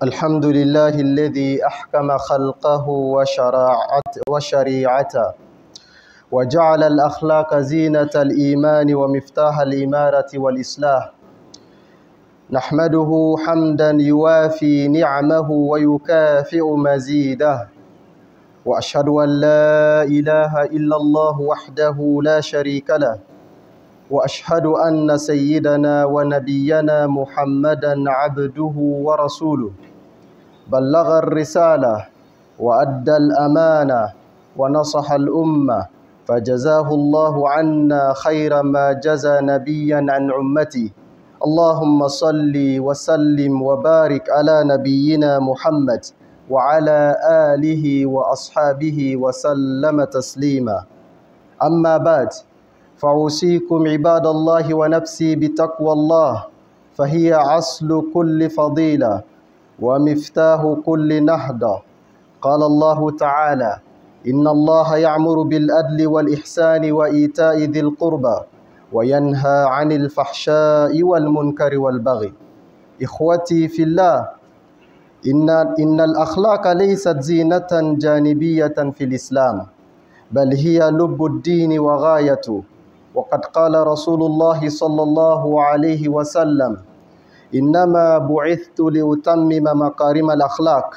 الحمد لله الذي أحكم خلقه وشريعته وجعل الأخلاق زينة الإيمان ومفتاح الإمارة والإصلاح. نحمده حمدا يوافي نعمه ويكافئ مزيده، وأشهد أن لا إله إلا الله وحده لا شريك له، وأشهد أن سيدنا ونبينا محمدا عبده ورسوله، بلغ الرسالة وأدى الأمانة ونصح الأمة، فجزاه الله عنا خير ما جزى نبيا عن أمته. اللهم صل وسلم وبارك على نبينا محمد وعلى آله وأصحابه وسلم تسليما. أما بعد، فأوصيكم عباد الله ونفسي بتقوى الله، فهي أصل كل فضيلة ومفتاح كل نهضة. قال الله تعالى: إن الله يأمر بالعدل والإحسان وإيتاء ذي القربى وينهى عن الفحشاء والمنكر والبغي. إخوتي في الله، إن الأخلاق ليست زينة جانبية في الإسلام، بل هي لب الدين وغايته. وقد قال رسول الله صلى الله عليه وسلم: إنما بعثت لأتمم مكارم الأخلاق.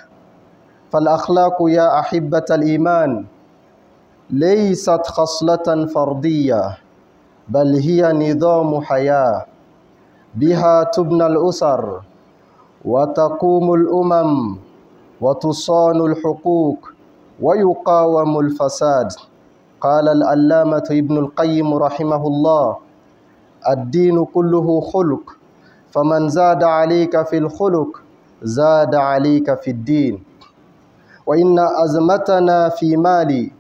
فالأخلاق يا أحبة الإيمان ليست خصلة فردية، بل هي نظام حياة، بها تبنى الأسر وتقوم الأمم وتصان الحقوق ويقاوم الفساد. قال العلامة ابن القيم رحمه الله: الدين كله خلق، فمن زاد عليك في الخلق زاد عليك في الدين. وإن أزمتنا في مال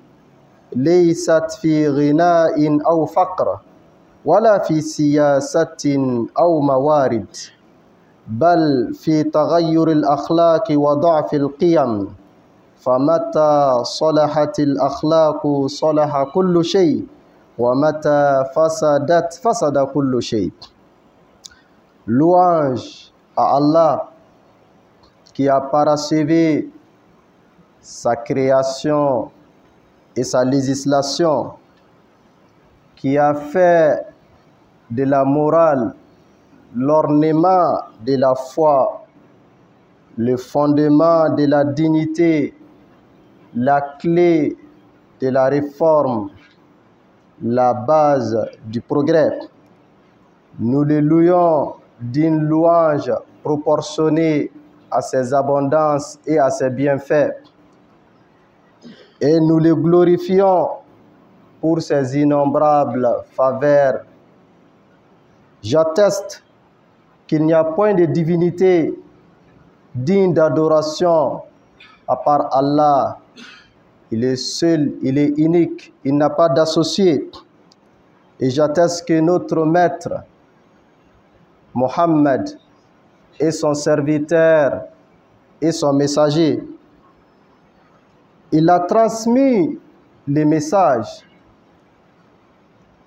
ليست في غناء أو فقر، ولا في سياسة أو موارد، بل في تغير الأخلاق وضعف القيم. فمتى صلحت الأخلاق صلح كل شيء، ومتى فسدت فسد كل شيء. Louange à Allah qui a parachevé sa création et sa législation, qui a fait de la morale l'ornement de la foi, le fondement de la dignité, la clé de la réforme, la base du progrès. Nous le louons d'une louange proportionnée à ses abondances et à ses bienfaits, et nous le glorifions pour ses innombrables faveurs. J'atteste qu'il n'y a point de divinité digne d'adoration à part Allah. Il est seul, il est unique, il n'a pas d'associé. Et j'atteste que notre maître Mohammed est son serviteur et son messager. Il a transmis les messages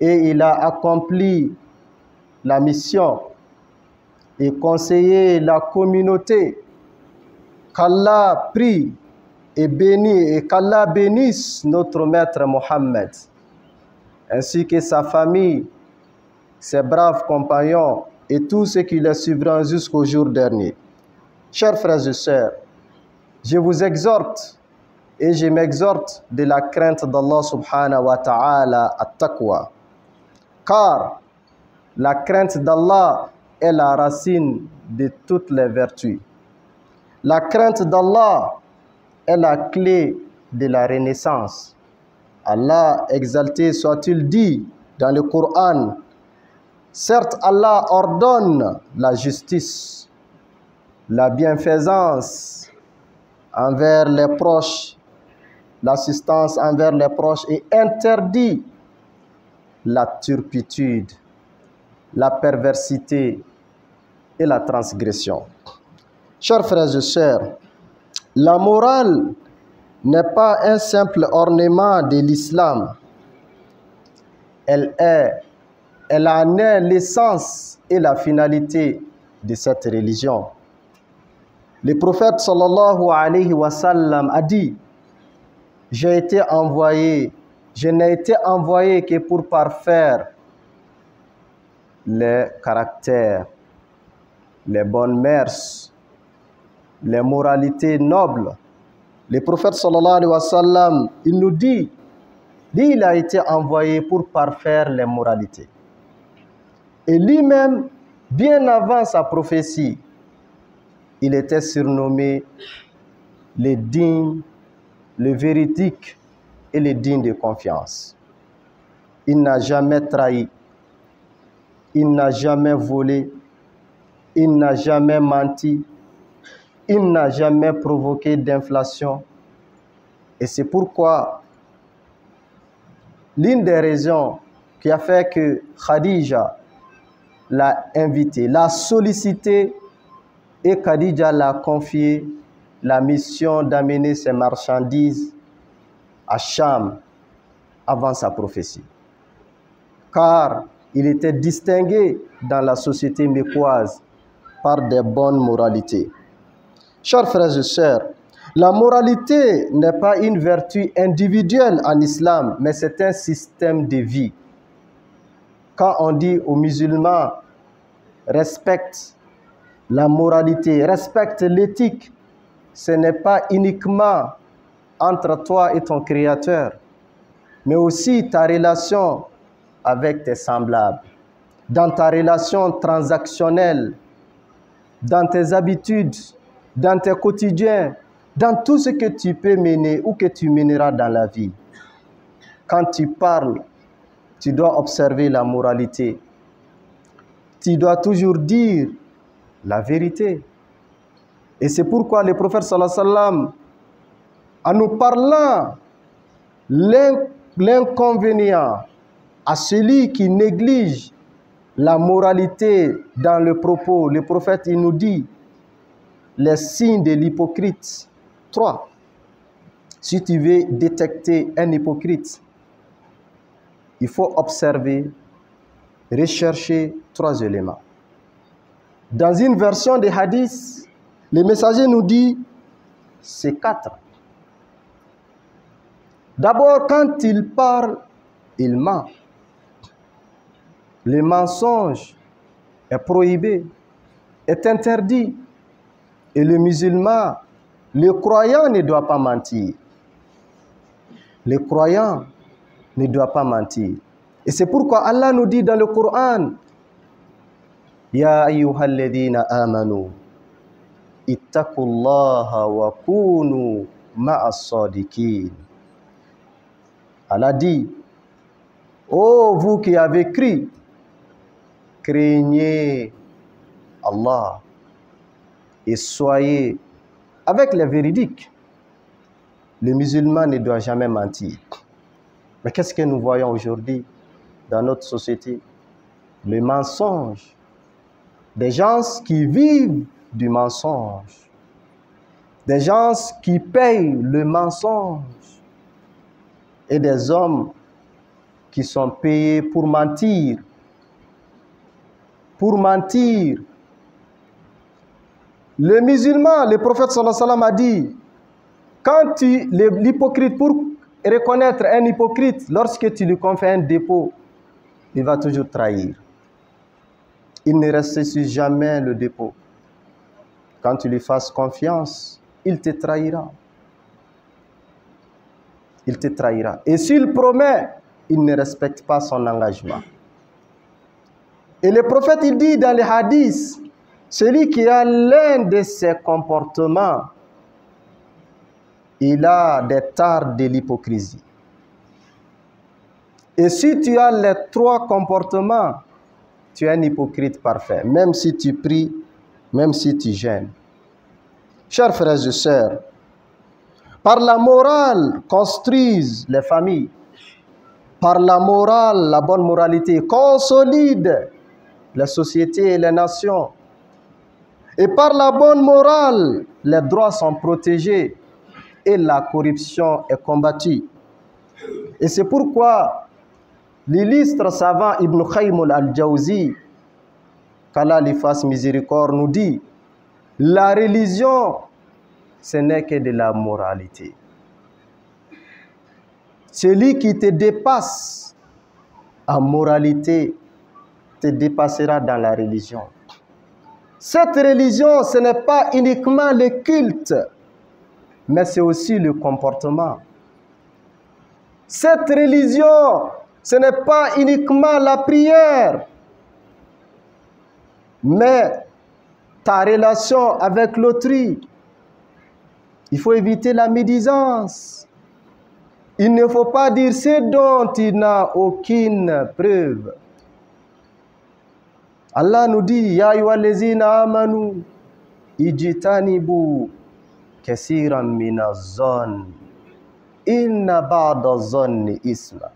et il a accompli la mission et conseillé la communauté. Qu'Allah prie et bénit, et qu'Allah bénisse notre maître Mohammed, ainsi que sa famille, ses braves compagnons et tous ceux qui les suivront jusqu'au jour dernier. Chers frères et sœurs, je vous exhorte et je m'exhorte de la crainte d'Allah subhanahu wa ta'ala à taqwa. Car la crainte d'Allah est la racine de toutes les vertus. La crainte d'Allah est la clé de la renaissance. Allah, exalté soit-il, dit dans le Coran: certes, Allah ordonne la justice, la bienfaisance envers les proches, l'assistance envers les proches, et interdit la turpitude, la perversité et la transgression. Chers frères et sœurs, la morale n'est pas un simple ornement de l'islam. Elle en est l'essence et la finalité de cette religion. Le prophète sallallahu alayhi wa sallam a dit, je n'ai été envoyé que pour parfaire les caractères, les bonnes mœurs, les moralités nobles. Le prophète sallallahu alayhi wa sallam, il nous dit, il a été envoyé pour parfaire les moralités. Et lui-même, bien avant sa prophétie, il était surnommé le digne, le véridique et le digne de confiance. Il n'a jamais trahi, il n'a jamais volé, il n'a jamais menti, il n'a jamais provoqué d'inflation. Et c'est pourquoi l'une des raisons qui a fait que Khadija l'a invité, l'a sollicité, et Khadija l'a confié la mission d'amener ses marchandises à Cham avant sa prophétie. Car il était distingué dans la société mécoise par des bonnes moralités. Chers frères et sœurs, la moralité n'est pas une vertu individuelle en islam, mais c'est un système de vie. Quand on dit aux musulmans, respecte la moralité, respecte l'éthique, ce n'est pas uniquement entre toi et ton Créateur, mais aussi ta relation avec tes semblables, dans ta relation transactionnelle, dans tes habitudes, dans tes quotidiens, dans tout ce que tu peux mener ou que tu mèneras dans la vie. Quand tu parles, tu dois observer la moralité. Tu dois toujours dire la vérité. Et c'est pourquoi le prophète sallallahu alayhi wa sallam, en nous parlant l'inconvénient à celui qui néglige la moralité dans le propos, le prophète il nous dit les signes de l'hypocrite. 3. Si tu veux détecter un hypocrite, il faut observer, rechercher 3 éléments. Dans une version des hadiths, le messager nous dit c'est 4. D'abord, quand il parle, il ment. Le mensonge est prohibé, est interdit. Et le musulman, le croyant ne doit pas mentir. Le croyant ne doit pas mentir. Et c'est pourquoi Allah nous dit dans le Coran, Ya ayyuhalladhina amanu, ittaqullaha wa kunu ma'as sadiqin. Allah dit, ô vous qui avez cru, craignez Allah et soyez avec les véridiques. Le musulman ne doit jamais mentir. Mais qu'est-ce que nous voyons aujourd'hui dans notre société? Le mensonge. Des gens qui vivent du mensonge. Des gens qui payent le mensonge. Et des hommes qui sont payés pour mentir. Pour mentir. Le musulman, le prophète sallallahu alayhi wa sallam a dit, quand l'hypocrite, pour reconnaître un hypocrite, lorsque tu lui confies un dépôt, il va toujours trahir. Il ne restitue jamais le dépôt. Quand tu lui fasses confiance, il te trahira. Il te trahira. Et s'il promet, il ne respecte pas son engagement. Et le prophète, il dit dans les hadiths, celui qui a l'un de ces comportements, il a des tares de l'hypocrisie. Et si tu as les 3 comportements, tu es un hypocrite parfait, même si tu pries, même si tu jeûnes. Chers frères et sœurs, par la morale, construisent les familles. Par la morale, la bonne moralité, consolide les sociétés et les nations. Et par la bonne morale, les droits sont protégés et la corruption est combattue. Et c'est pourquoi l'illustre savant Ibn Qayyim al-Jawzi, qu'Allah lui fasse miséricorde, nous dit La religion, ce n'est que de la moralité. Celui qui te dépasse en moralité te dépassera dans la religion. Cette religion, ce n'est pas uniquement le culte, mais c'est aussi le comportement. Cette religion, ce n'est pas uniquement la prière, mais ta relation avec l'autrui. Il faut éviter la médisance. Il ne faut pas dire ce dont il n'a aucune preuve. Allah nous dit, Ya ayyuhallazina amanu, ijtanibu kasiran minaz-zann, inna ba'da-zanni isma.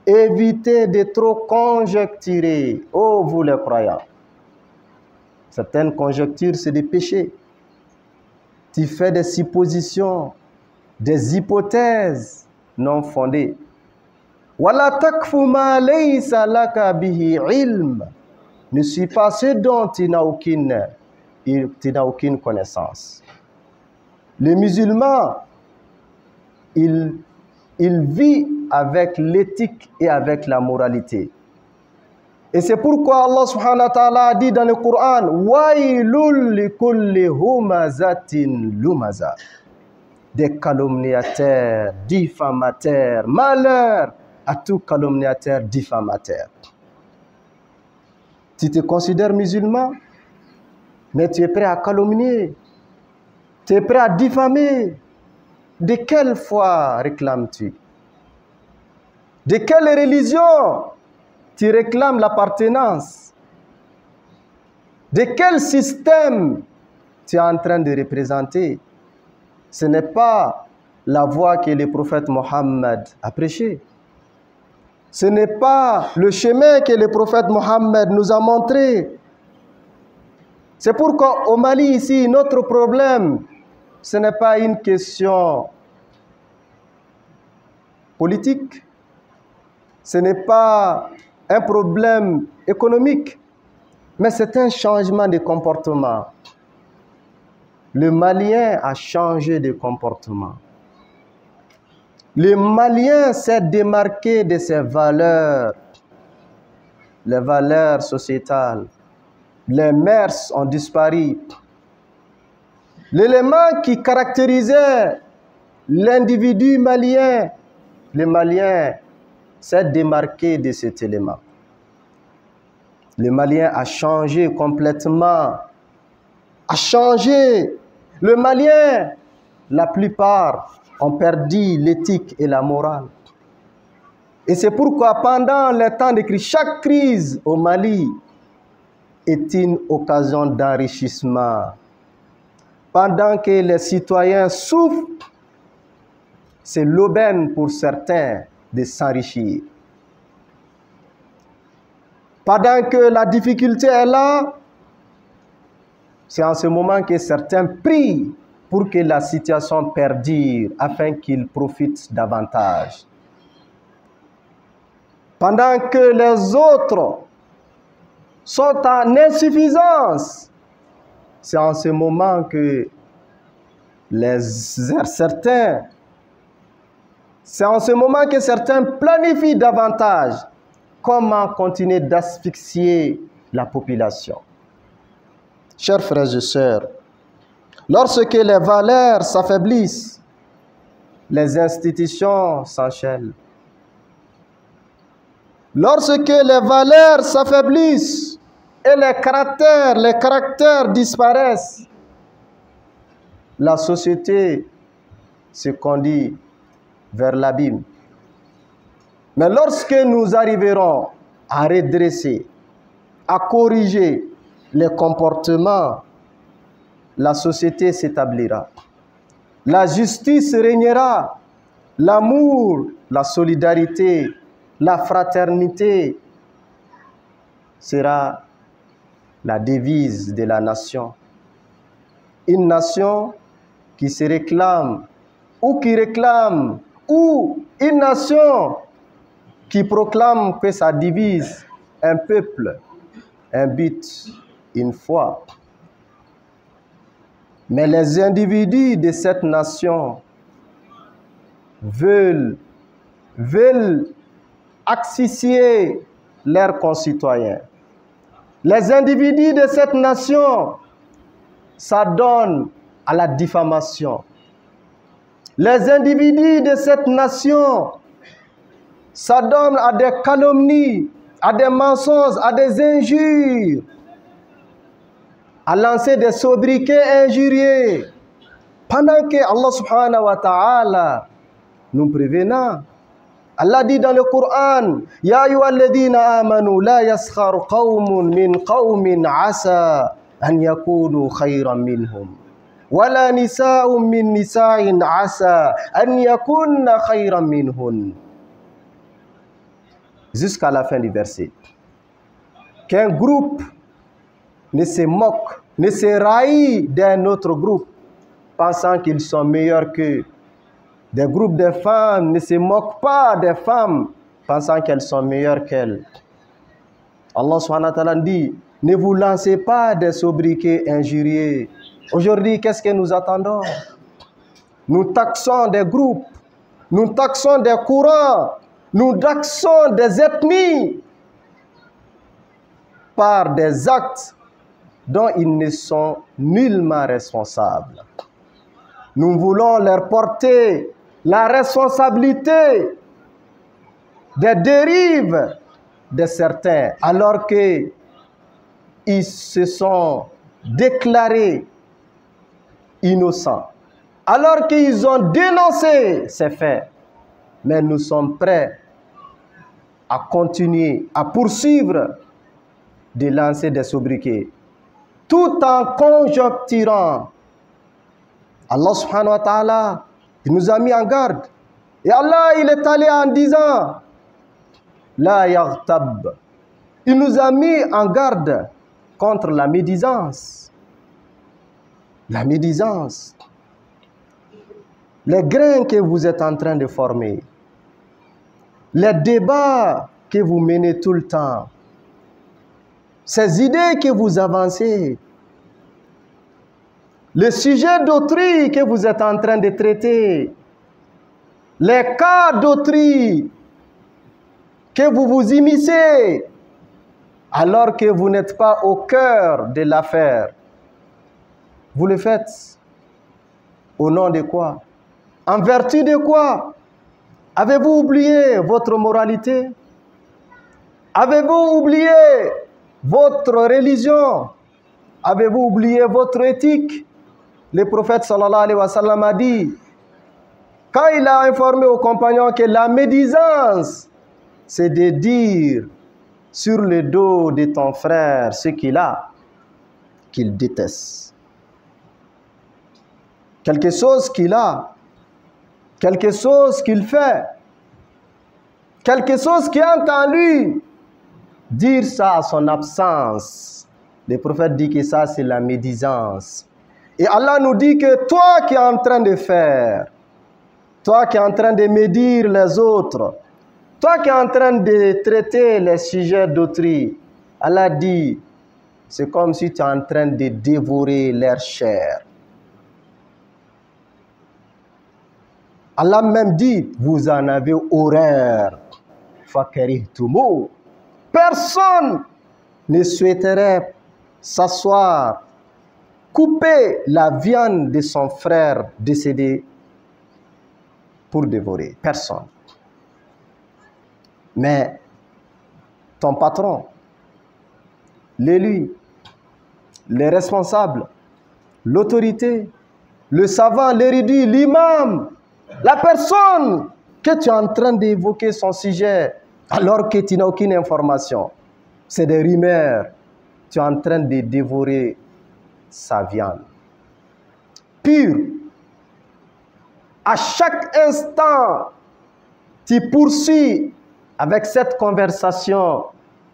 Évitez de trop conjecturer, ô vous les croyants. Certaines conjectures, c'est des péchés. Tu fais des suppositions, des hypothèses non fondées. Wala takfu ma laysa laka bihi ilm. Ne suis pas ce dont tu n'as aucune connaissance. Les musulmans, il vit avec l'éthique et avec la moralité. Et c'est pourquoi Allah subhanahu wa ta'ala a dit dans le Coran, Wailul likulli humazatin lumaza. Des calomniateurs, diffamateurs, malheur à tout calomniateur, diffamateur. Tu te considères musulman, mais tu es prêt à calomnier, tu es prêt à diffamer. De quelle foi réclames-tu? De quelle religion tu réclames l'appartenance? De quel système tu es en train de représenter? Ce n'est pas la voie que le prophète Mohammed a prêchée. Ce n'est pas le chemin que le prophète Mohammed nous a montré. C'est pourquoi au Mali, ici, notre problème, ce n'est pas une question politique, ce n'est pas un problème économique, mais c'est un changement de comportement. Le Malien a changé de comportement. Le Malien s'est démarqué de ses valeurs, les valeurs sociétales. Les mœurs ont disparu. L'élément qui caractérisait l'individu malien, le Malien s'est démarqué de cet élément. Le Malien a changé complètement, a changé. Le Malien, la plupart, ont perdu l'éthique et la morale. Et c'est pourquoi pendant les temps de crise, chaque crise au Mali est une occasion d'enrichissement. Pendant que les citoyens souffrent, c'est l'aubaine pour certains de s'enrichir. Pendant que la difficulté est là, c'est en ce moment que certains prient pour que la situation perdure afin qu'ils profitent davantage. Pendant que les autres sont en insuffisance, c'est en ce moment que certains planifient davantage comment continuer d'asphyxier la population. Chers frères et sœurs, lorsque les valeurs s'affaiblissent, les institutions s'enchaînent. Lorsque les valeurs s'affaiblissent et les caractères disparaissent, la société se conduit vers l'abîme. Mais lorsque nous arriverons à redresser, à corriger les comportements, la société s'établira. La justice régnera, l'amour, la solidarité, la fraternité sera la devise de la nation. Une nation qui se réclame ou qui réclame, ou une nation qui proclame que sa devise, un peuple, un but, une foi. Mais les individus de cette nation veulent asphyxier leurs concitoyens. Les individus de cette nation s'adonnent à la diffamation. Les individus de cette nation s'adonnent à des calomnies, à des mensonges, à des injures, à lancer des sobriquets injurieux. Pendant que Allah subhanahu wa ta'ala nous prévenant, Allah dit dans le Coran, Ya ayyuhalladhina amanu la yaskharu qawmun min qawmin asa an yakunu khayran minhum. Wala nisa'un min nisa'in asa an yakunna khayran minhun. Jusqu'à la fin du verset. Qu'un groupe ne se moque, ne se raille d'un autre groupe, pensant qu'ils sont meilleurs qu'eux. Des groupes de femmes ne se moquent pas des femmes, pensant qu'elles sont meilleures qu'elles. Allah subhanahu wa ta'ala dit, ne vous lancez pas des sobriquets injurieux. Aujourd'hui, qu'est-ce que nous attendons? Nous taxons des groupes, nous taxons des courants, nous taxons des ethnies par des actes dont ils ne sont nullement responsables. Nous voulons leur porter la responsabilité des dérives de certains, alors qu'ils se sont déclarés innocents, alors qu'ils ont dénoncé ces faits. Mais nous sommes prêts à continuer, à poursuivre, de lancer des sobriquets, tout en conjecturant. Allah subhanahu wa ta'ala, il nous a mis en garde. Et Allah, il est allé en disant, La yaghtab. Il nous a mis en garde contre la médisance. La médisance. Les grains que vous êtes en train de former. Les débats que vous menez tout le temps. Ces idées que vous avancez. Le sujet d'autrui que vous êtes en train de traiter, les cas d'autrui que vous vous immiscez, alors que vous n'êtes pas au cœur de l'affaire, vous le faites au nom de quoi? En vertu de quoi? Avez-vous oublié votre moralité? Avez-vous oublié votre religion? Avez-vous oublié votre éthique? Le prophète sallallahu alayhi wa sallam a dit, quand il a informé aux compagnons que la médisance, c'est de dire sur le dos de ton frère ce qu'il a, qu'il déteste. Quelque chose qu'il a, quelque chose qu'il fait, quelque chose qui entre en lui, dire ça à son absence. Le prophète dit que ça, c'est la médisance. Et Allah nous dit que toi qui es en train de faire, toi qui es en train de médire les autres, toi qui es en train de traiter les sujets d'autrui, Allah dit, c'est comme si tu es en train de dévorer leur chair. Allah même dit, vous en avez horreur. Fakarihtumu. Personne ne souhaiterait s'asseoir, couper la viande de son frère décédé pour dévorer. Personne. Mais ton patron, l'élu, les responsables, l'autorité, le savant, l'érudit, l'imam, la personne que tu es en train d'évoquer son sujet alors que tu n'as aucune information, c'est des rumeurs, tu es en train de dévorer sa viande. Pur, à chaque instant, tu poursuis avec cette conversation,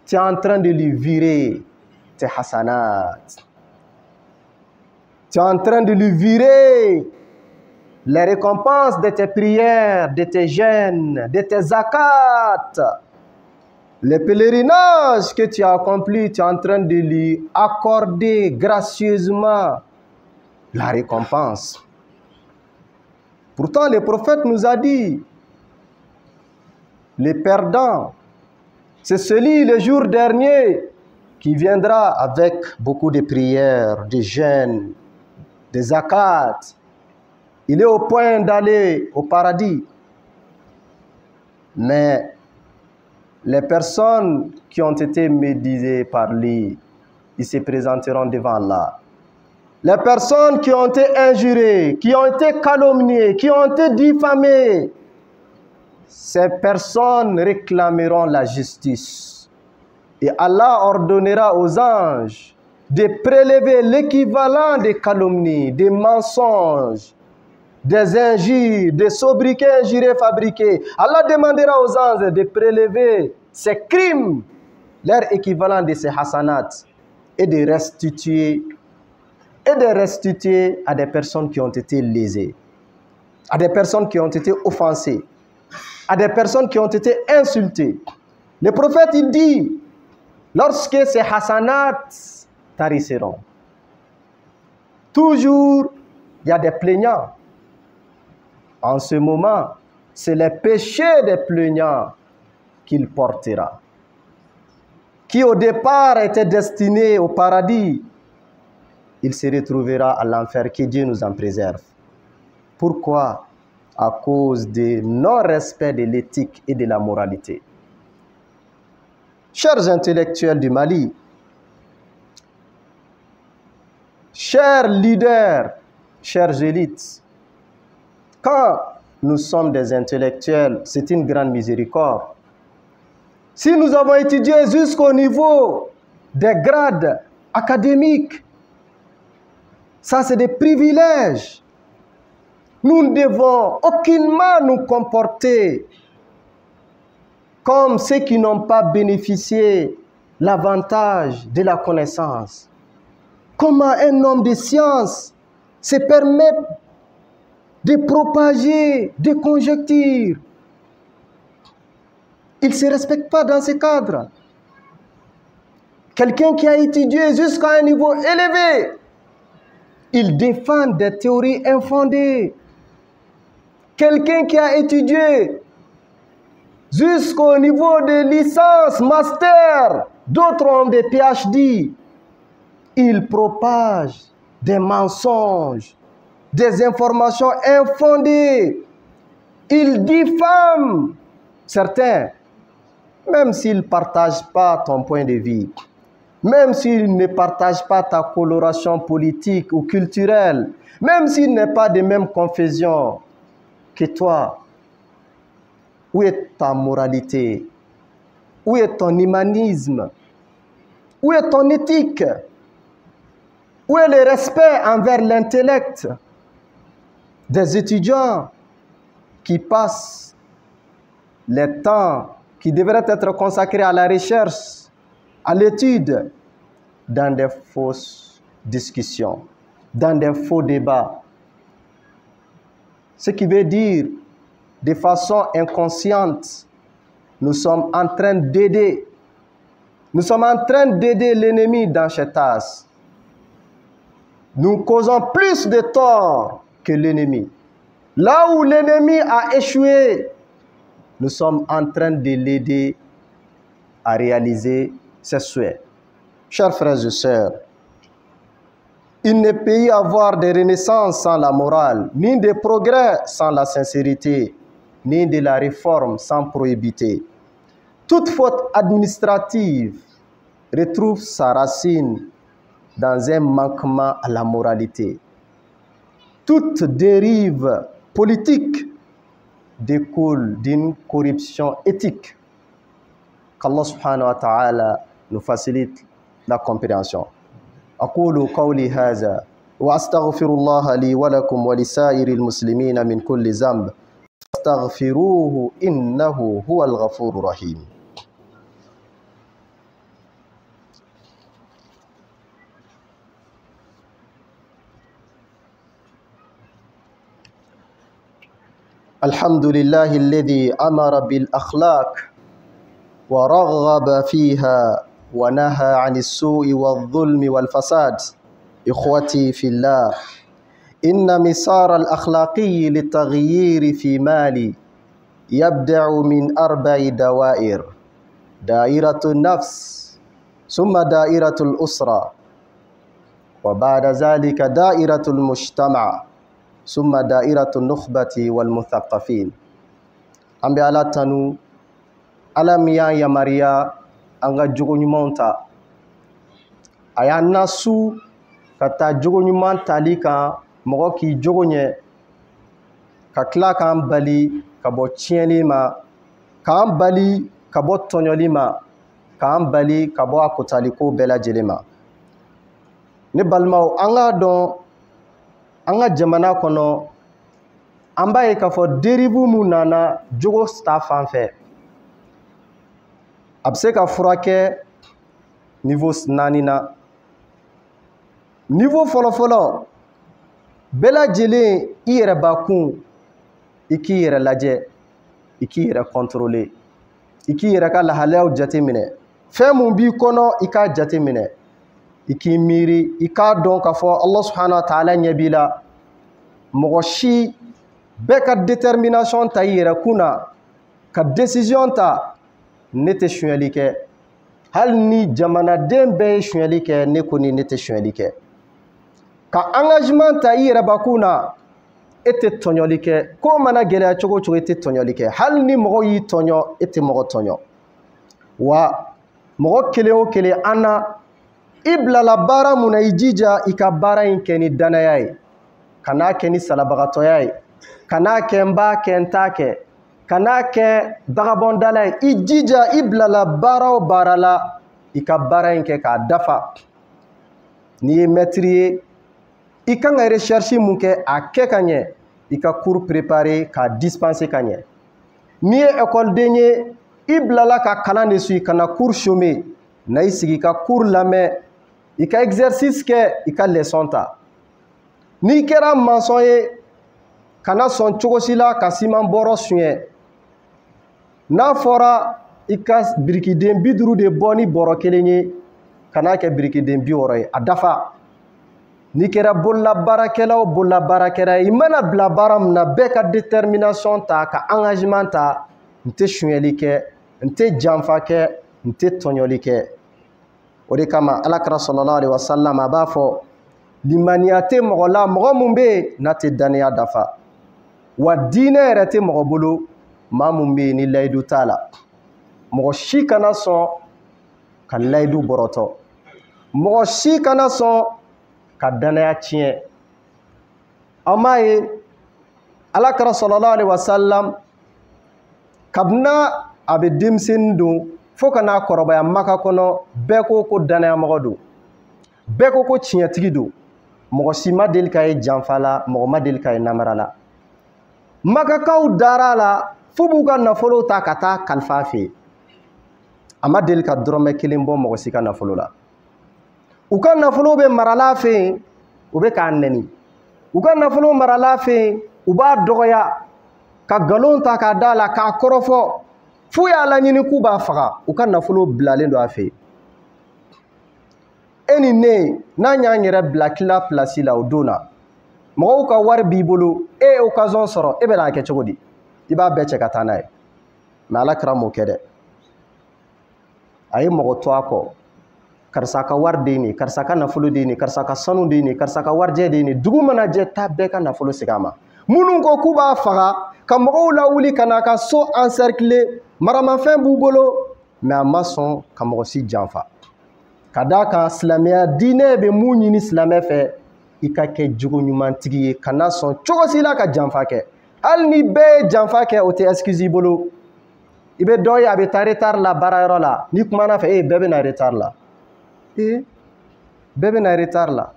tu es en train de lui virer tes hasanats. Tu es en train de lui virer les récompenses de tes prières, de tes jeûnes, de tes zakats. Les pèlerinages que tu as accomplis, tu es en train de lui accorder gracieusement la récompense. Pourtant, le prophète nous a dit, les perdants, c'est celui le jour dernier qui viendra avec beaucoup de prières, de jeûnes, de zakat. Il est au point d'aller au paradis. Mais les personnes qui ont été médisées par lui, ils se présenteront devant Allah. Les personnes qui ont été injurées, qui ont été calomniées, qui ont été diffamées, ces personnes réclameront la justice. Et Allah ordonnera aux anges de prélever l'équivalent des calomnies, des mensonges, des injures, des sobriquets injurés fabriqués. Allah demandera aux anges de prélever ces crimes, leur équivalent de ces hasanats, et de restituer à des personnes qui ont été lésées, à des personnes qui ont été offensées, à des personnes qui ont été insultées. Le prophète, il dit, lorsque ces hasanats tarisseront, toujours, il y a des plaignants. En ce moment, c'est les péchés des plaignants qu'il portera, qui au départ étaient destinés au paradis. Il se retrouvera à l'enfer, que Dieu nous en préserve. Pourquoi? À cause du non-respect de l'éthique et de la moralité. Chers intellectuels du Mali, chers leaders, chers élites, quand nous sommes des intellectuels, c'est une grande miséricorde. Si nous avons étudié jusqu'au niveau des grades académiques, ça c'est des privilèges. Nous ne devons aucunement nous comporter comme ceux qui n'ont pas bénéficié l'avantage de la connaissance. Comment un homme de science se permet de propager des conjectures? Il ne se respecte pas dans ce cadre. Quelqu'un qui a étudié jusqu'à un niveau élevé, il défend des théories infondées. Quelqu'un qui a étudié jusqu'au niveau de licence, master, d'autres ont des PhD, il propage des mensonges, des informations infondées. Il diffame certains, même s'ils ne partagent pas ton point de vue, même s'ils ne partagent pas ta coloration politique ou culturelle, même s'ils n'ont pas de même confession que toi. Où est ta moralité? Où est ton humanisme? Où est ton éthique? Où est le respect envers l'intellect des étudiants qui passent le temps qui devrait être consacré à la recherche, à l'étude, dans des fausses discussions, dans des faux débats? Ce qui veut dire, de façon inconsciente, nous sommes en train d'aider. Nous sommes en train d'aider l'ennemi dans cette tasse. Nous causons plus de tort que l'ennemi. Là où l'ennemi a échoué, nous sommes en train de l'aider à réaliser ses souhaits. Chers frères et sœurs, il ne peut y avoir de renaissance sans la morale, ni de progrès sans la sincérité, ni de la réforme sans probité. Toute faute administrative retrouve sa racine dans un manquement à la moralité. Toute dérive politique découle d'une corruption éthique. Qu'Allah subhanahu wa ta'ala nous facilite la compréhension. أقول قولي هذا وأستغفر الله لي ولكم ولسائر المسلمين من كل ذنب فاستغفروه إنه هو الغفور الرحيم. الحمد لله الذي أمر بالأخلاق ورغب فيها ونهى عن السوء والظلم والفساد. إخوتي في الله، إن مسار الأخلاقي للتغيير في مالي يبدأ من 4 دوائر: دائرة النفس، ثم دائرة الأسرة، وبعد ذلك دائرة المجتمع، ثم دائرة النخبة والمثقفين. أم على تنو ألم يا ماريا أنغا جوغو نيمونتا أيا ناسو كتا جوغو نيمونتا ليكا مغوكي جوغو نيه كتلا كان بالي كبو تشيني ما كان بالي kabo tɔɲɔli ma k'an bali ka bɔ a kutaliko bɛɛ lajɛlen ma. Ne balimaw, an k'a dɔn an ka jamana kɔnɔ an b'a ye k'a fɔ dérive mun nana jogo ta fan fɛ a bɛ se ka furakɛ niveau 4 na. Niveau fɔlɔfɔlɔ bɛɛ lajɛlen i yɛrɛ bakun i k'i yɛrɛ lajɛ, i k'i yɛrɛ contrôler, i k'i yɛrɛ ka lahalayaw jate minɛ. Fɛn mun b'i kɔnɔ i k'a jate minɛ, i k'i miiri, i k'a dɔn k'a fɔ Allah subhanahu wa ta'ala ɲɛ b'i la. Mɔgɔ si bɛɛ ka détermination ta i yɛrɛ kun na, ka décision ta, ne tɛ sonyɛli kɛ. Hali ni jamanaden bɛɛ ye sonyɛli kɛ, ne kɔni ne tɛ sonyɛli kɛ. Ka engagement ta i yɛrɛ bakun na, e tɛ tɔɲɔli kɛ. Ko mana gɛlɛya cogo cogo e tɛ tɔɲɔli kɛ. Hali ni mɔgɔ y'i tɔɲɔ, e tɛ mɔgɔ tɔɲɔ. Wa mɔgɔ kelen o kelen an na, i bilala baara mun na i jija i ka baara in kɛ ni danaya ye, ka n'a kɛ ni salabagatɔya ye, ka n'a kɛ n b'a kɛ n t'a kɛ, ka n'a kɛ dagabɔndala ye. I jija i bilala baara o baara la, i ka baara in kɛ k'a dafa. N'i ye maître ye, i kan ka recherche mun kɛ a kɛ ka ɲɛ, i ka cours préparer k'a dispenser ka ɲɛ. N'i ye écoleden ye, i bilala ka kalan de su, i kana cours chômer, na i sigi ka cours lamɛn, i ka exercice kɛ, i ka leçon ta. N'i kɛra maçon ye, kana sɔn cogo si la ka ciment bɔrɔ suɲɛ. N'a fɔra i ka birikiden 50 de bɔ ni bɔrɔ kelen ye, kana kɛ birikiden 60 ye, a dafa. N'i kɛra bololabaarakɛla o bololabaarakɛla ye, i mana bila baara min na, bɛɛ ka détermination ta, ka engagement ta. N tɛ sonyɛli kɛ, n tɛ janfa kɛ, n tɛ tɔɲɔli kɛ. O de kama Alakira sallallahu alaihi wasallam a b'a fɔ limaniya tɛ mɔgɔ la, mɔgɔ mun bɛ yen n'a tɛ daniya dafa. Wa diinɛ yɛrɛ tɛ mɔgɔ bolo, maa mun bɛ yen ni layidu t'a la. Mɔgɔ si kana sɔn ka layidu bɔrɔtɔ. Mɔgɔ si kana sɔn ka danaya tiɲɛ. An b'a ye Alakira sallallahu alaihi wasallam kabini a bɛ denmisɛnnin don fo ka n'a kɔrɔbaya Maka kɔnɔ, bɛɛ ko ko danayamɔgɔ don, bɛɛ ko ko tiɲɛtigi don. Mɔgɔ si ma deli k'a ye janfa la, mɔgɔ ma deli k'a ye namara la. Makakaw dara la fo b'u ka nafolo ta ka taa kalifa a fɛ yen. A ma deli ka dɔrɔmɛ kelen bɔ mɔgɔ si ka nafolo la. U ka nafolo bɛ marala fɛ yen, u bɛ k'a nɛni. U ka nafolo marala fɛ yen, u b'a dɔgɔya, ka nkalon ta k'a da la, k'a kɔrɔfɔ, f'u y'a laɲini k'u b'a faga. U ka nafolo bilalen don a fɛ yen. E ni ne n'an y'an yɛrɛ bila kila place la o don na, mɔgɔw ka wari b'i bolo, e ye occasion sɔrɔ, e bɛ n'a kɛ cogo di? I b'a bɛɛ cɛ ka taa n'a ye. Mais Alakira m'o kɛ dɛ. A ye mɔgɔ to a kɔ. Karisa ka wari de ye nin, karisa ka nafolo de ye nin, karisa ka sanu de ye nin, karisa ka warijɛ de ye nin. Dugu mana jɛ, taa bɛɛ ka nafolo segin a ma. Minnu ko k'u b'a faga, ka mɔgɔw lawuli ka n'a ka so encercler, maramafɛn b'u bolo, mais a ma sɔn ka mɔgɔ si janfa. Ka d'a kan silamɛya diinɛ bɛ mun ɲini silamɛ fɛ, i ka kɛ jogo ɲumantigi ye, kana sɔn cogo si la ka janfa kɛ. Hali ni bɛɛ ye janfa kɛ, o tɛ excuse i bolo. I bɛ dɔ ye a bɛ taa retard la baarayɔrɔ la, n'i kumana fɛ, bɛɛ bɛ na retard la. Bɛɛ bɛ na retard la.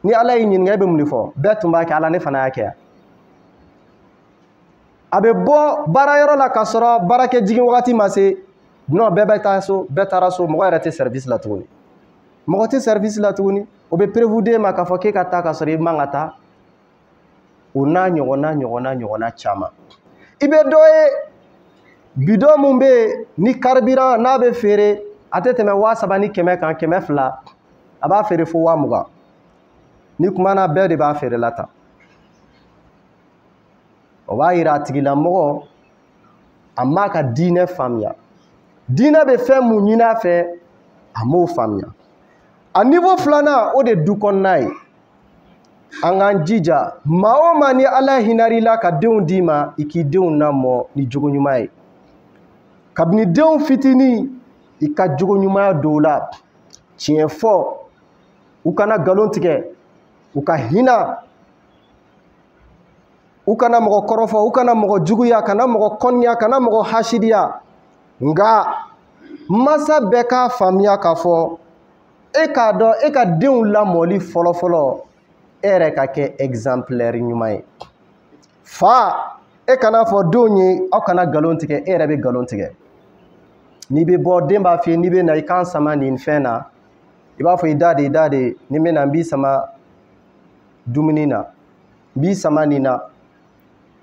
Ni Ala y'i ɲininka, e bɛ mun de fɔ? Bɛɛ tun b'a kɛ, Ala ne fana y'a kɛ. A bɛ bɔ baarayɔrɔ la k'a sɔrɔ baarakɛ jigin wagati ma se, non bɛɛ bɛ taa so, bɛɛ taara so, mɔgɔ yɛrɛ tɛ service la tuguni. Mɔgɔ tɛ service la tuguni. O bɛ prévu d'e ma k'a fɔ k'e ka taa k'a sɔrɔ i man ka taa. O n'a ɲɔgɔnna caman. I bɛ dɔ ye bidon mun bɛ yen ni carburant n'a bɛ feere, a tɛ tɛmɛ 3000 ni 100 kan, 200, a b'a feere fo 20000. ni kumana bɛɛ de b'a feere la tan o b'a yira a tigilamɔgɔ a m'a ka diinɛ faamuya diinɛ bɛ fɛn mun ɲini a fɛ a m'o faamuya a niveau filanan o de du kɔnɔna ye an k'an jija maa o maa ni Ala hinɛr'i la ka denw d'i ma i k'i denw lamɔ ni jogo ɲuman ye kabini denw fitinin i ka jogo ɲumanya don u la tiɲɛ fɔ u kana nkalon tigɛ u ka hinɛ u kana mɔgɔ kɔrɔfɔ u kana mɔgɔ juguya kana mɔgɔ kɔnniya kana mɔgɔ hasidiya nka masa bɛɛ k'a faamuya k'a fɔ e k'a dɔn e ka denw lamɔli fɔlɔfɔlɔ e yɛrɛ ka kɛ exemplaire ɲuman ye fa e kana fɔ denw ye aw kana nkalon tigɛ e yɛrɛ bɛ nkalon tigɛ n'i bɛ bɔ den b'a f'i ye n'i bɛ na i kan sama nin fɛn na i b'a fɔ i da de ni n bɛ na n b'i sama dumuni na n b'i sama nin na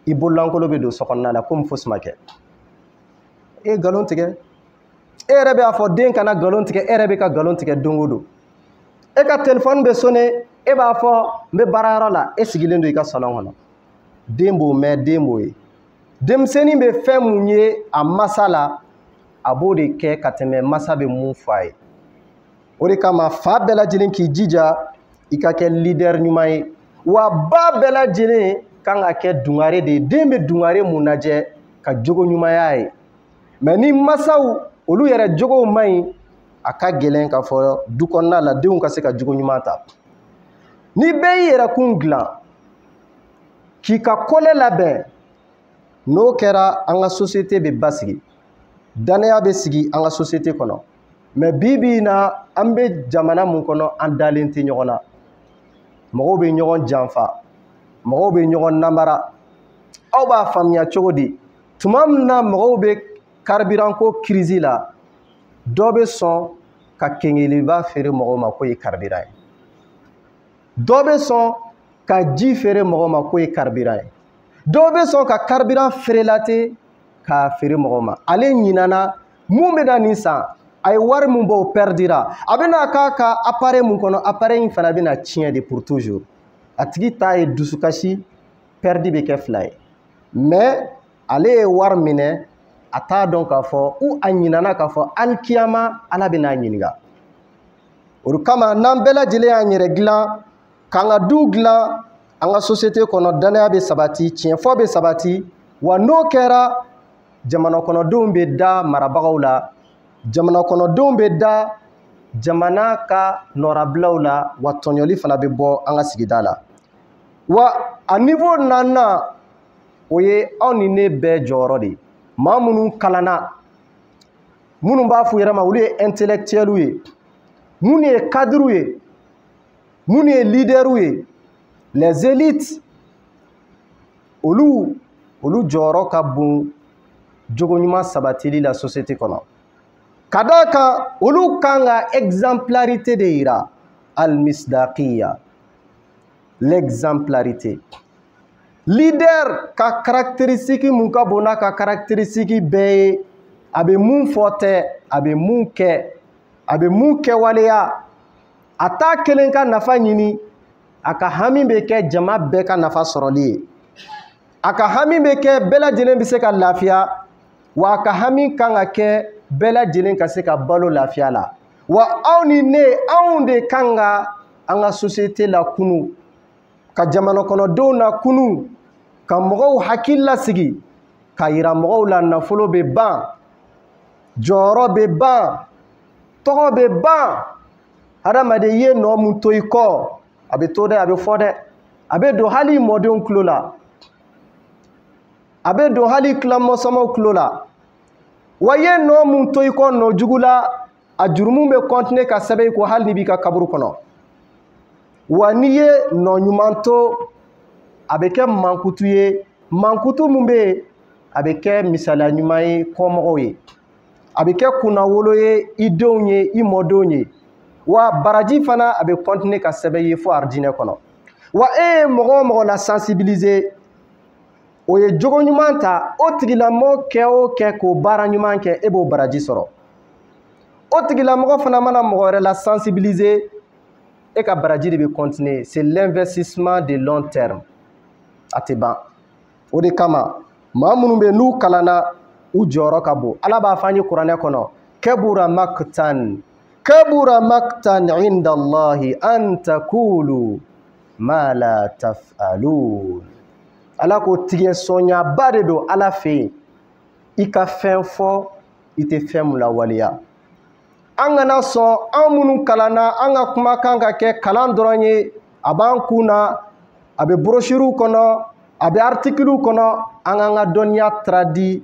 i bololankolon bɛ don so kɔnɔna la komi fosi ma kɛ e ye nkalon tigɛ e yɛrɛ bɛ a fɔ den kana nkalon tigɛ e yɛrɛ bɛ ka nkalon tigɛ don o don e ka telefɔni bɛ sonné e b'a fɔ n bɛ baarayɔrɔ la e sigilen don i ka salon kɔnɔ den b'o mɛn den b'o ye denmisɛnnin bɛ fɛn mun ye a masa la a b'o de kɛ ka tɛmɛ masa bɛ mun fɔ a ye o de kama fa bɛɛ lajɛlen k'i jija i ka kɛ leader ɲuman ye wa ba bɛɛ lajɛlen kan ka kɛ dungare de ye den bɛ dungare mun lajɛ ka jogo ɲumanya ye mɛ ni masaw olu yɛrɛ jogow man ɲi a ka gɛlɛn k'a fɔ du kɔnɔna la denw ka se ka jogo ɲuman ta ni bɛɛ y'i yɛrɛkun dilan k'i ka kole labɛn n'o kɛra an ka société bɛ basigi danaya bɛ sigi an ka société kɔnɔ mɛ bi in na an bɛ jamana mun kɔnɔ an dalen tɛ ɲɔgɔn na mɔgɔw bɛ ɲɔgɔn janfa mɔgɔw bɛ ɲɔgɔn namara aw b'a faamuya cogo di tuma min na mɔgɔw bɛ carburant ko crise la dɔ bɛ sɔn ka kɛnkɛliba feere mɔgɔw ma k'o ye carburant ye dɔ bɛ sɔn ka ji feere mɔgɔw ma k'o ye carburant ye dɔw bɛ sɔn ka carburant feerelate k'a feere mɔgɔw ma ale ɲinana mun bɛ na nin san a ye wari mun bɔ o perdira a bɛ n'a k'a ka appareil mun kɔnɔ appareil in fana bɛ na tiɲɛ de pour toujours a tigi ta ye dusukasi perdi bɛ kɛ fila ye mais ale ye wari minɛ a t'a dɔn k'a fɔ ou a ɲinana k'a fɔ alikiyama Ala bɛ n'a ɲininka o kama n'an bɛɛ lajɛlen y'an yɛrɛ dilan k'an ka du dilan an ka société kɔnɔ danaya bɛ sabati tiɲɛfɔ bɛ sabati wa n'o kɛra jamana kɔnɔdenw bɛ da marabagaw la jamana kɔnɔdenw bɛ da jamana ka nɔrabilaw la wa tɔɲɔli fana bɛ bɔ an ka sigida la wa a niveau naaninan o ye aw ni ne bɛɛ jɔyɔrɔ de ye maa minnu kalanna minnu b'a fɔ u yɛrɛ ma olu ye intellectuels ye minnu ye cadres ye minnu ye leaders ye les élites olu jɔyɔrɔ ka bon jogo ɲuman sabatili la société kɔnɔ ka d'a kan olu kan ka exemplarité de yira al-misdaqiya l'exemplarité leader ka caractéristique mun ka bon n'a ka caractéristique bɛɛ ye a bɛ mun fɔ tɛ a bɛ mun kɛ a bɛ mun kɛwaleya a t'a kelen ka nafa ɲini a ka hami bɛ kɛ jama bɛɛ ka nafa sɔrɔli ye a ka hami bɛ kɛ bɛɛ lajɛlen bɛ se ka lafiya wa a ka hami kan ka kɛ bɛɛ lajɛlen ka se ka balo lafiya la wa aw ni ne anw de kan ka an ka société la kunu ka jamana kɔnɔdenw na kunu ka mɔgɔw hakili lasigi ka yira mɔgɔw la nafolo bɛ ban jɔyɔrɔ bɛ ban tɔgɔ bɛ ban hadamaden ye nɔ mun to i kɔ a bɛ to dɛ a bɛ fɔ dɛ a bɛ don hali mɔdenw tulo la a bɛ don hali tilamɔsɔnmaw tulo la wa ye nɔ mun to i kɔ nɔ jugu la a jurumu bɛ continuer ka sɛbɛn i ko hali ni b'i ka kaburu kɔnɔ wa n'i ye nɔ ɲuman to a bɛ kɛ mankutu ye mankutu mun bɛ yen a bɛ kɛ misaliya ɲuman ye kɔmɔgɔw ye a bɛ kɛ kunnawolo ye i denw ye i mɔdenw ye wa baraji fana a bɛ continuer ka sɛbɛn ye fo aridinɛ kɔnɔ wa e ye mɔgɔ o mɔgɔ la sensibiliser o ye jogo ɲuman ta o tigilamɔgɔ kɛ o kɛ k'o baara ɲuman kɛ e b'o baraji sɔrɔ o tigilamɔgɔ fana mana mɔgɔ wɛrɛ la sensibiliser e ka baraji de bɛ continuer, c'est l'investissement de long terme a tɛ ban. O de kama maa minnu bɛ n'u kalanna u jɔyɔrɔ ka bon. Ala b'a fɔ an ye kuranɛ kɔnɔ kabura maktan inda Allahi an taqulu ma la taf'alun. Ala ko tigɛ sɔnyaba de don Ala fɛ yen i ka fɛn fɔ i tɛ fɛn mun lawaleya. An kana sɔn an minnu kalanna an ka kumakan ka kɛ kalan dɔrɔn ye, a b'an kun na, a bɛ brochure kɔnɔ, a bɛ article kɔnɔ, an k'an ka dɔnniya tradi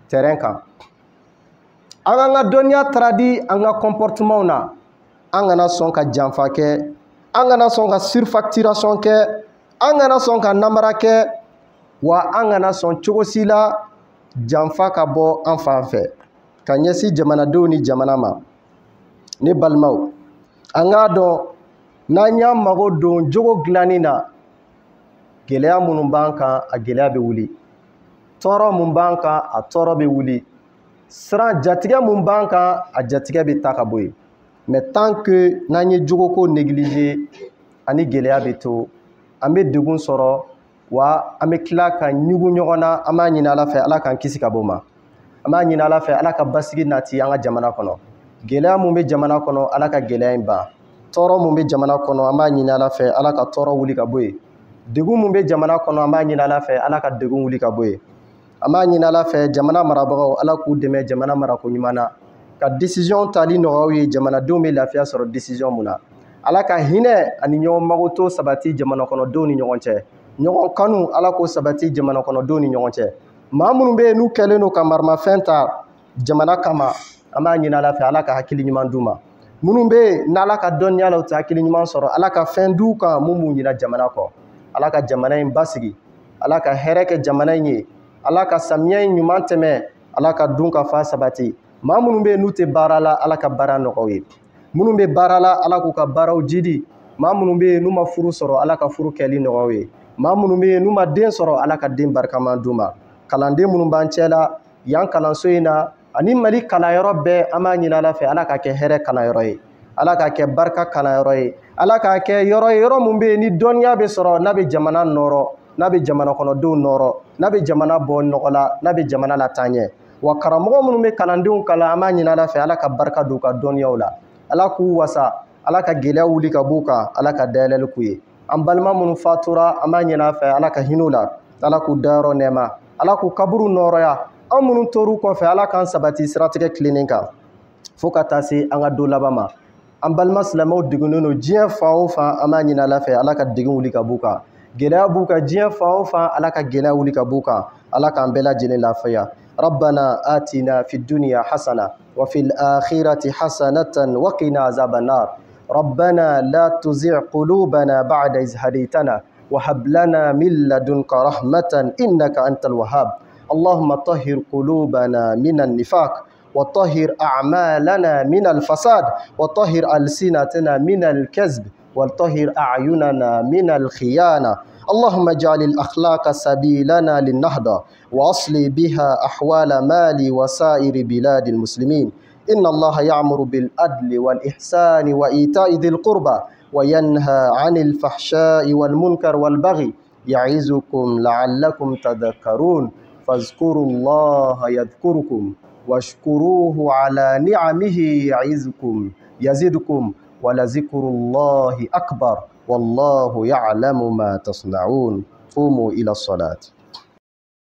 terrain kan. An k'an ka dɔnniya tradi an ka comportement na. An kana sɔn ka janfa kɛ, an kana sɔn ka surfacturation kɛ, an kana sɔn ka namara kɛ, wa an kana sɔn cogo si la janfa ka bɔ an fan fɛ ka ɲɛsin jamanadenw ni jamana ma. Ne balimaw, an k'a dɔn n'an y'an mago don jogo dilanni na, gɛlɛya minnu b'an kan a gɛlɛya bɛ wuli, tɔɔrɔ min b'an kan a tɔɔrɔ bɛ wuli, siran jatigɛ min b'an kan a jatigɛ bɛ ta ka bɔ yen. Mais tant que n'an ye jogoko négliger ani gɛlɛya bɛ to, an bɛ degun sɔrɔ wa an bɛ tila ka ɲugu ɲɔgɔn na. An b'a ɲini Ala fɛ Ala k'an kisi ka bɔ o ma. An b'a ɲini Ala fɛ Ala ka basigi nati an ka jamana kɔnɔ. Gɛlɛya mun bɛ jamana kɔnɔ Ala ka gɛlɛya in ban. Tɔɔrɔ mun bɛ jamana kɔnɔ an b'a ɲini Ala fɛ Ala ka tɔɔrɔ wuli ka bɔ yen. Degun mun bɛ jamana kɔnɔ an b'a ɲini Ala fɛ Ala ka degun wuli ka bɔ yen. An b'a ɲini Ala fɛ jamana marabagaw Ala k'u dɛmɛ jamana marako ɲuman na, ka décision tali nɔgɔyaw ye, jamanadenw bɛ lafiya sɔrɔ décision mun na. Ala ka hinɛ ani ɲɔgɔn magoto sabati jamana kɔnɔdenw ni ɲɔgɔn cɛ. Ɲɔgɔn kanu Ala k'o sabati jamana kɔnɔdenw ni ɲɔgɔn cɛ. Maa minnu bɛ yen n'u kɛlen don ka marimafɛn ta jamana kama, an b'a ɲini Ala fɛ Ala ka hakili ɲuman d'u ma. Minnu bɛ yen n'Ala ka dɔnniya la u tɛ hakili ɲuman sɔrɔ, Ala ka fɛn d'u kan mun b'u ɲina jamana kɔ. Ala ka jamana in basigi, Ala ka hɛrɛ kɛ jamana in ye, Ala ka samiya in ɲuman tɛmɛ, Ala ka dun ka fa sabati. Maa minnu bɛ yen n'u tɛ baara la Ala ka baara nɔgɔw ye. Minnu bɛ baara la Ala k'u ka baaraw jidi. Maa minnu bɛ yen n'u ma furu sɔrɔ Ala ka furu kɛli nɔgɔw ye. Maa minnu bɛ yen n'u ma den sɔrɔ Ala ka den barikaman d'u ma. Kalanden minnu b'an cɛ la yan kalanso in na ani Mali kalanyɔrɔ bɛɛ an b'a ɲini Ala fɛ Ala ka kɛ hɛrɛ kalanyɔrɔ ye, Ala ka kɛ barika kalanyɔrɔ ye, Ala ka kɛ yɔrɔ ye yɔrɔ min bɛ yen ni dɔnniya bɛ sɔrɔ n'a bɛ jamana nɔrɔ, n'a bɛ jamana kɔnɔdenw nɔrɔ, n'a bɛ jamana bɔ nɔgɔ la, n'a bɛ jamana lataa ɲɛ. Wa karamɔgɔ minnu bɛ kalandenw kalan an b'a ɲini Ala fɛ Ala ka barika don u ka dɔnniyaw la, Ala k'u wasa, Ala ka gɛlɛya wuli ka b'u kan, Ala ka dayɛlɛli k'u ye. An balima minnu fatura an b'a ɲini a fɛ Ala ka hinɛ u la, Ala k'u dayɔrɔ nɛɛma, Ala k'u kaburu nɔrɔya. An minnu tor'u kɔfɛ Ala k'an sabati siratigɛ tilennen kan fo ka taa se an ka don laban ma. An balima silamɛw degunnen don diɲɛ fan o fan an b'a ɲini Ala fɛ Ala ka degun wuli ka b'u kan. Gɛlɛya b'u kan diɲɛ fan o fan Ala ka gɛlɛya wuli ka b'u kan. Ala k'an bɛɛ lajɛlen lafiya. ربنا آتنا في الدنيا حسنة وفي الآخرة حسنة وقنا عذاب النار. ربنا لا تزغ قلوبنا بعد إذ هديتنا وهب لنا من لدنك رحمة إنك أنت الوهاب. اللهم طهر قلوبنا من النفاق وطهر أعمالنا من الفساد وطهر ألسنتنا من الكذب وطهر أعيننا من الخيانة. اللهم اجعل الأخلاق سبيلنا للنهضة وأصلح بها أحوال مالي وسائر بلاد المسلمين. إن الله يأمر بالعدل والإحسان وإيتاء ذي القربى وينهى عن الفحشاء والمنكر والبغي يعظكم لعلكم تذكرون. فاذكروا الله يذكركم واشكروه على نعمه يعظكم يزدكم ولذكر الله أكبر والله يعلم ما تصنعون. قوموا إلى الصلاة.